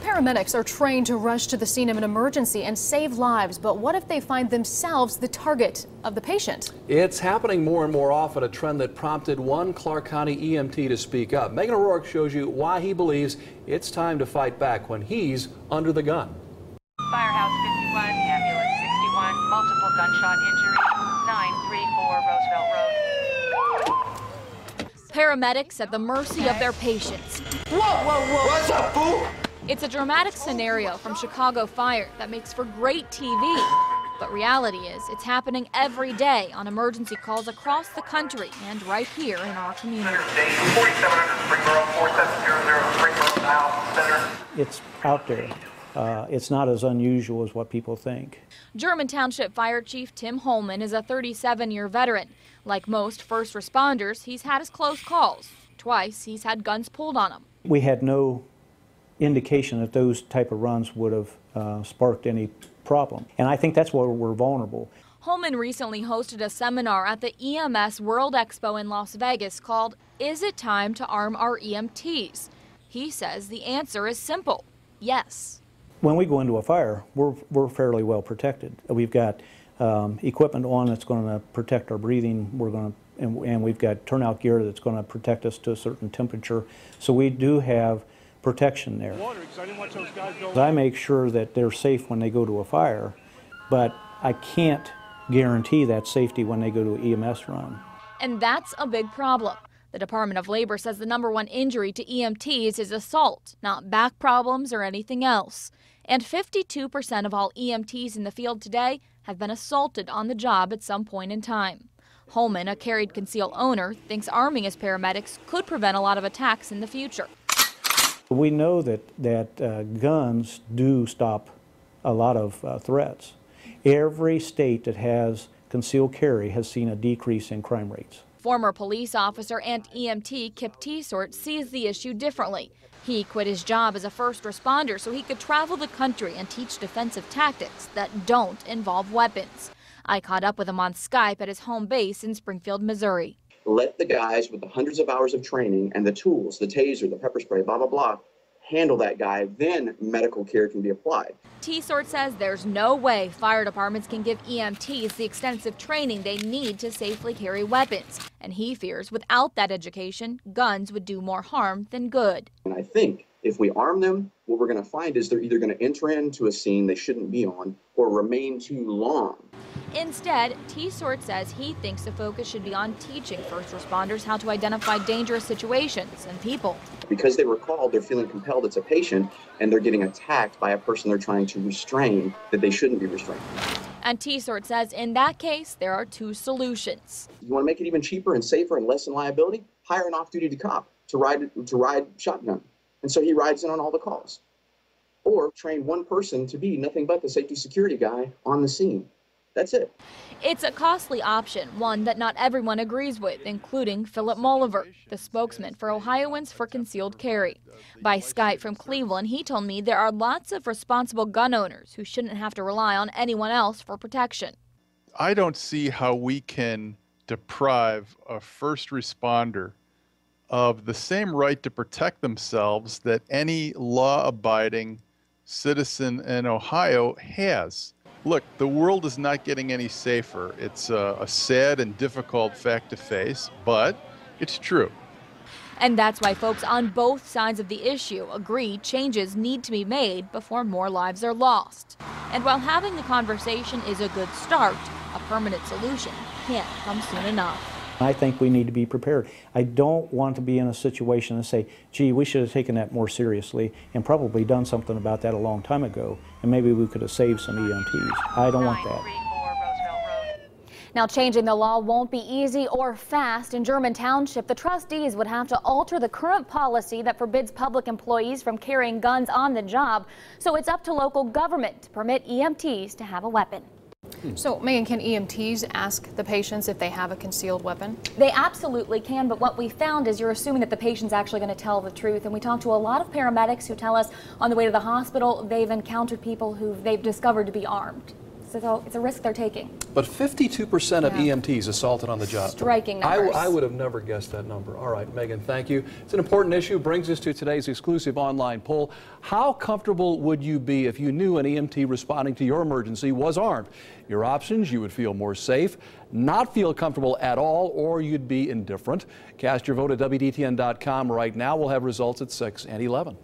Paramedics are trained to rush to the scene of an emergency and save lives, but what if they find themselves the target of the patient? It's happening more and more often, a trend that prompted one Clark County EMT to speak up. Megan O'Rourke shows you why he believes it's time to fight back when he's under the gun. Firehouse 51, ambulance 61, multiple gunshot injury, 934 Roosevelt Road. Paramedics at the mercy of their patients. Whoa, whoa, whoa. What's up, fool? It's a dramatic scenario from Chicago Fire that makes for great TV. But reality is, it's happening every day on emergency calls across the country and right here in our community. 4700 Springboro, 4700 Springboro, Center. It's out there. It's not as unusual as what people think. German Township Fire Chief Tim Holman is a 37-year veteran. Like most first responders, he's had his close calls. Twice, he's had guns pulled on him. We had no indication that those type of runs would have sparked any problem. And I think that's where we're vulnerable. Holman recently hosted a seminar at the EMS World Expo in Las Vegas called, "Is it time to arm our EMTs?" He says the answer is simple, yes. When we go into a fire, we're fairly well protected. We've got equipment on that's going to protect our breathing. And we've got turnout gear that's going to protect us to a certain temperature. So we do have protection there. I make sure that they're safe when they go to a fire, but I can't guarantee that safety when they go to an EMS run. And that's a big problem. The Department of Labor says the #1 injury to EMTs is assault, not back problems or anything else. And 52% of all EMTs in the field today have been assaulted on the job at some point in time. Holman, a carried conceal owner, thinks arming his paramedics could prevent a lot of attacks in the future. We know that guns do stop a lot of threats. Every state that has concealed carry has seen a decrease in crime rates. Former police officer and EMT Kip Teesort sees the issue differently. He quit his job as a first responder so he could travel the country and teach defensive tactics that don't involve weapons. I caught up with him on Skype at his home base in Springfield, Missouri. Let the guys with the hundreds of hours of training and the tools, the taser, the pepper spray, blah, blah, blah, handle that guy, then medical care can be applied. Teesort says there's no way fire departments can give EMTs the extensive training they need to safely carry weapons. And he fears without that education, guns would do more harm than good. And I think if we arm them, what we're going to find is they're either going to enter into a scene they shouldn't be on or remain too long. Instead, Teesort says he thinks the focus should be on teaching first responders how to identify dangerous situations and people. Because they were called, they're feeling compelled it's a patient, and they're getting attacked by a person they're trying to restrain that they shouldn't be restrained. And Teesort says in that case, there are two solutions. You want to make it even cheaper and safer and lessen liability? Hire an off-duty cop to ride shotgun. And so he rides in on all the calls. Or train one person to be nothing but the safety security guy on the scene. That's it. It's a costly option, one that not everyone agrees with, including Philip Molliver, the spokesman for Ohioans for Concealed Carry. By Skype from Cleveland, he told me there are lots of responsible gun owners who shouldn't have to rely on anyone else for protection. I don't see how we can deprive a first responder of the same right to protect themselves that any law-abiding citizen in Ohio has. Look, the world is not getting any safer. It's a sad and difficult fact to face, but it's true. And that's why folks on both sides of the issue agree changes need to be made before more lives are lost. And while having the conversation is a good start, a permanent solution can't come soon enough. I think we need to be prepared. I don't want to be in a situation and say, gee, we should have taken that more seriously and probably done something about that a long time ago, and maybe we could have saved some EMTs. I don't want that. Now, changing the law won't be easy or fast. In German Township, the trustees would have to alter the current policy that forbids public employees from carrying guns on the job. So it's up to local government to permit EMTs to have a weapon. So, Megan, can EMTs ask the patients if they have a concealed weapon? They absolutely can, but what we found is you're assuming that the patient's actually going to tell the truth. And we talked to a lot of paramedics who tell us on the way to the hospital they've encountered people who they've discovered to be armed. So it's a risk they're taking. But 52% of EMTs assaulted on the job. Striking numbers. I would have never guessed that number. All right, Megan, thank you. It's an important issue. Brings us to today's exclusive online poll. How comfortable would you be if you knew an EMT responding to your emergency was armed? Your options: you would feel more safe, not feel comfortable at all, or you'd be indifferent. Cast your vote at WDTN.com right now. We'll have results at 6 and 11.